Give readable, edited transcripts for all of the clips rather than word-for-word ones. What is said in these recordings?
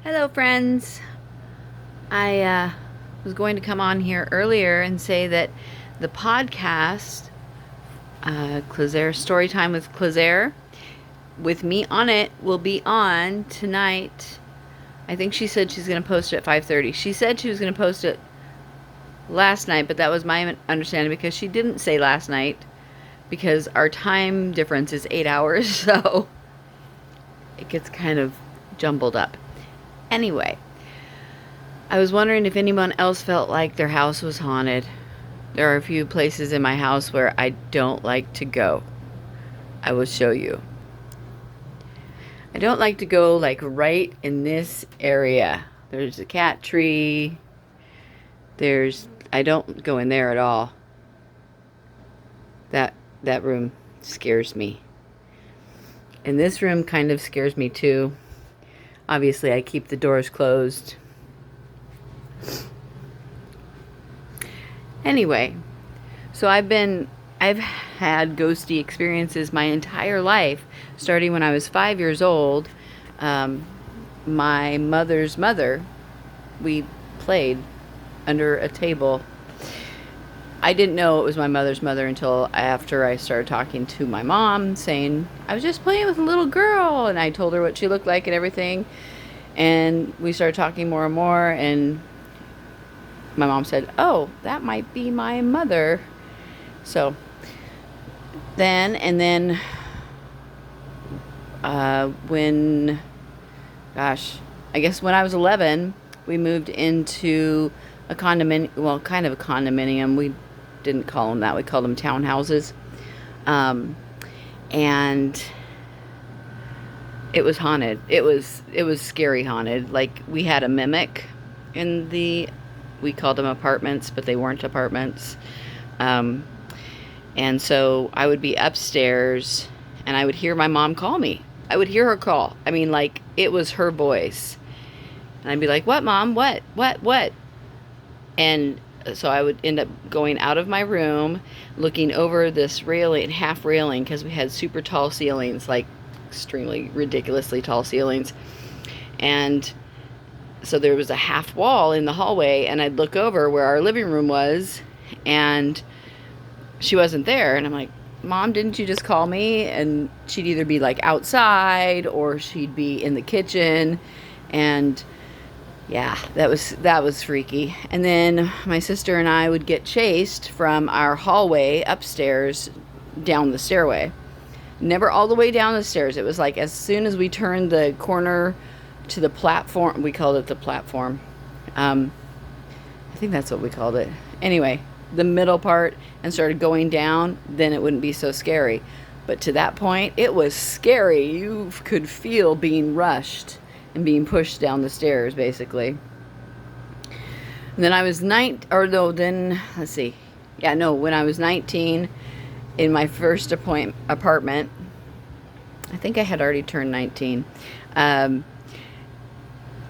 Hello, friends. I was going to come on here earlier and say that the podcast, Claire Storytime with Claire, with me on it, will be on tonight. I think she said she's going to post it at 5:30. She said she was going to post it last night, but that was my understanding because she didn't say last night because our time difference is 8 hours, so it gets kind of jumbled up. Anyway, I was wondering if anyone else felt like their house was haunted. There are a few places in my house where I don't like to go. I will show you. I don't like to go like right in this area. There's a cat tree. I don't go in there at all. That room scares me. And this room kind of scares me too. Obviously, I keep the doors closed. Anyway, so I've had ghosty experiences my entire life, starting when I was 5 years old. My mother's mother, we played under a table. I didn't know it was my mother's mother until after I started talking to my mom, saying, I was just playing with a little girl, and I told her what she looked like and everything. And we started talking more and more, and my mom said, oh, that might be my mother. So then, I guess when I was 11, we moved into a condominium, well, kind of a condominium. We didn't call them that. We called them townhouses. And it was haunted. It was scary haunted. Like, we had a mimic we called them apartments, but they weren't apartments. And so I would be upstairs and I would hear my mom call me. I would hear her call. I mean, like, it was her voice. And I'd be like, what, Mom? What? And so I would end up going out of my room, looking over this railing, half railing, because we had super tall ceilings, like extremely ridiculously tall ceilings. And so there was a half wall in the hallway, and I'd look over where our living room was, and she wasn't there. And I'm like, Mom, didn't you just call me? And she'd either be like outside or she'd be in the kitchen. And yeah, that was freaky. And then my sister and I would get chased from our hallway upstairs down the stairway. Never all the way down the stairs. It was like as soon as we turned the corner to the platform, we called it the platform. I think that's what we called it. Anyway, the middle part, and started going down, then it wouldn't be so scary. But to that point, it was scary. You could feel being rushed and being pushed down the stairs, basically. And then I was when I was 19, in my first apartment, I think I had already turned 19,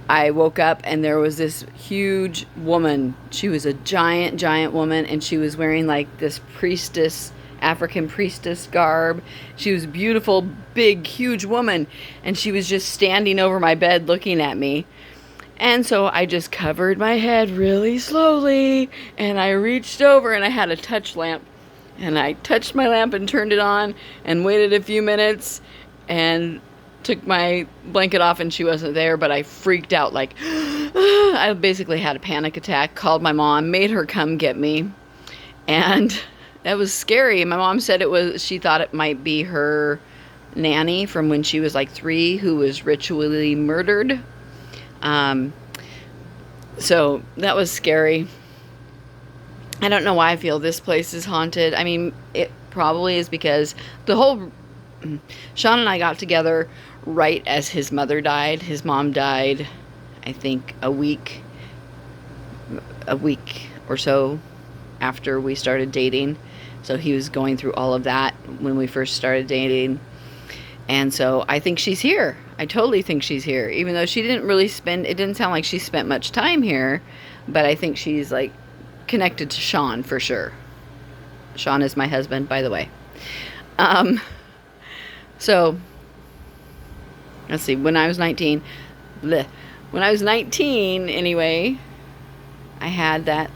I woke up and there was this huge woman. She was a giant woman, and she was wearing like this African priestess garb. She was a beautiful, big, huge woman, and she was just standing over my bed looking at me. And so I just covered my head really slowly, and I reached over and I had a touch lamp, and I touched my lamp and turned it on and waited a few minutes and took my blanket off, and she wasn't there, but I freaked out. Like, I basically had a panic attack, called my mom, made her come get me, and that was scary. My mom said she thought it might be her nanny from when she was like 3 who was ritually murdered. So that was scary. I don't know why I feel this place is haunted. I mean, it probably is because Sean and I got together right as his mother died. His mom died, I think, a week or so after we started dating. So he was going through all of that when we first started dating. And so I think she's here. I totally think she's here. Even though she didn't really it didn't sound like she spent much time here. But I think she's like connected to Sean for sure. Sean is my husband, by the way. So let's see, when I was 19, when I was 19, anyway, I had that